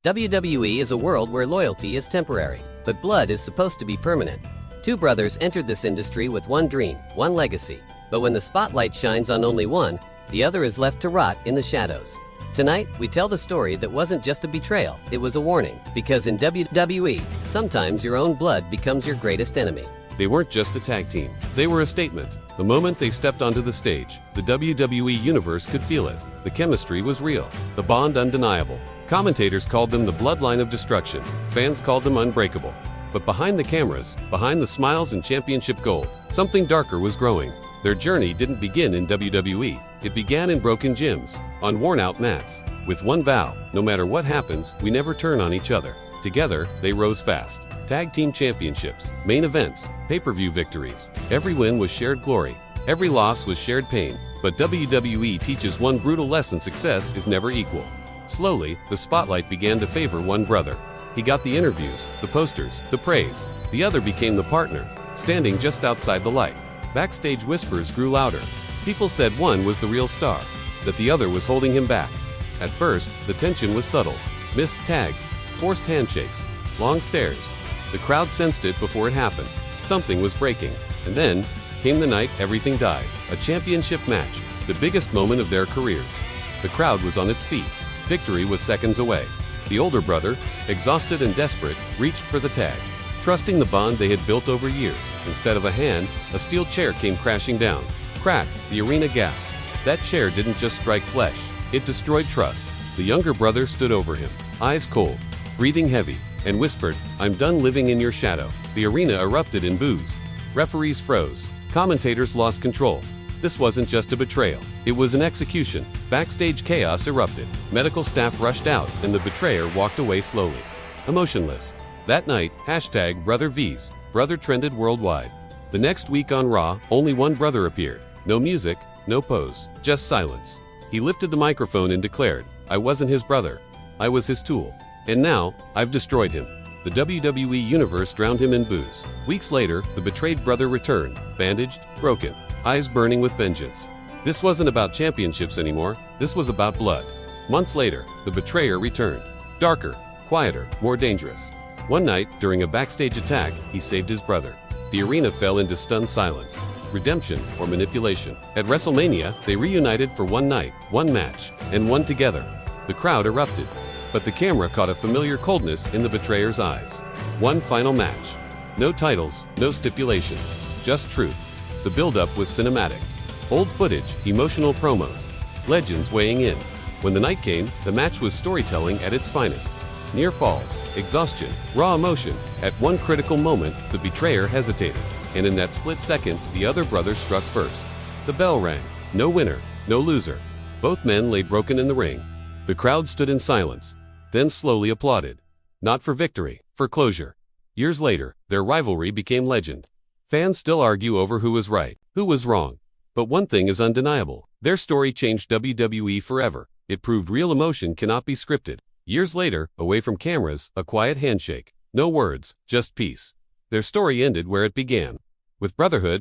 WWE is a world where loyalty is temporary, but blood is supposed to be permanent. Two brothers entered this industry with one dream, one legacy. But when the spotlight shines on only one, the other is left to rot in the shadows. Tonight, we tell the story that wasn't just a betrayal, it was a warning. Because in WWE, sometimes your own blood becomes your greatest enemy. They weren't just a tag team. They were a statement. The moment they stepped onto the stage, the WWE Universe could feel it. The chemistry was real. The bond undeniable. Commentators called them the bloodline of destruction. Fans called them unbreakable. But behind the cameras, behind the smiles and championship gold, something darker was growing. Their journey didn't begin in WWE. It began in broken gyms, on worn-out mats, with one vow: no matter what happens, we never turn on each other. Together, they rose fast. Tag team championships, main events, pay-per-view victories. Every win was shared glory. Every loss was shared pain. But WWE teaches one brutal lesson: success is never equal. Slowly, the spotlight began to favor one brother. He got the interviews, the posters, the praise. The other became the partner, standing just outside the light. Backstage whispers grew louder. People said one was the real star, that the other was holding him back. At first, the tension was subtle. Missed tags, forced handshakes, long stares. The crowd sensed it before it happened. Something was breaking. And then came the night everything died. A championship match, the biggest moment of their careers. The crowd was on its feet. Victory was seconds away. The older brother, exhausted and desperate, reached for the tag. Trusting the bond they had built over years, instead of a hand, a steel chair came crashing down. Crack, the arena gasped. That chair didn't just strike flesh, it destroyed trust. The younger brother stood over him, eyes cold, breathing heavy, and whispered, "I'm done living in your shadow." The arena erupted in boos. Referees froze. Commentators lost control. This wasn't just a betrayal, it was an execution. Backstage chaos erupted. Medical staff rushed out, and the betrayer walked away slowly, emotionless. That night, #BrotherVs, brother trended worldwide. The next week on Raw, only one brother appeared. No music, no pose, just silence. He lifted the microphone and declared, "I wasn't his brother. I was his tool. And now, I've destroyed him." The WWE Universe drowned him in boos. Weeks later, the betrayed brother returned, bandaged, broken, eyes burning with vengeance. This wasn't about championships anymore, this was about blood. Months later, the betrayer returned. Darker, quieter, more dangerous. One night, during a backstage attack, he saved his brother. The arena fell into stunned silence. Redemption or manipulation. At WrestleMania, they reunited for one night, one match, and won together. The crowd erupted. But the camera caught a familiar coldness in the betrayer's eyes. One final match. No titles, no stipulations, just truth. The build-up was cinematic. Old footage, emotional promos, legends weighing in. When the night came, the match was storytelling at its finest. Near falls, exhaustion, raw emotion. At one critical moment, the betrayer hesitated. And in that split second, the other brother struck first. The bell rang. No winner, no loser. Both men lay broken in the ring. The crowd stood in silence, then slowly applauded. Not for victory, for closure. Years later, their rivalry became legend. Fans still argue over who was right, who was wrong. But one thing is undeniable. Their story changed WWE forever. It proved real emotion cannot be scripted. Years later, away from cameras, a quiet handshake. No words, just peace. Their story ended where it began, with brotherhood,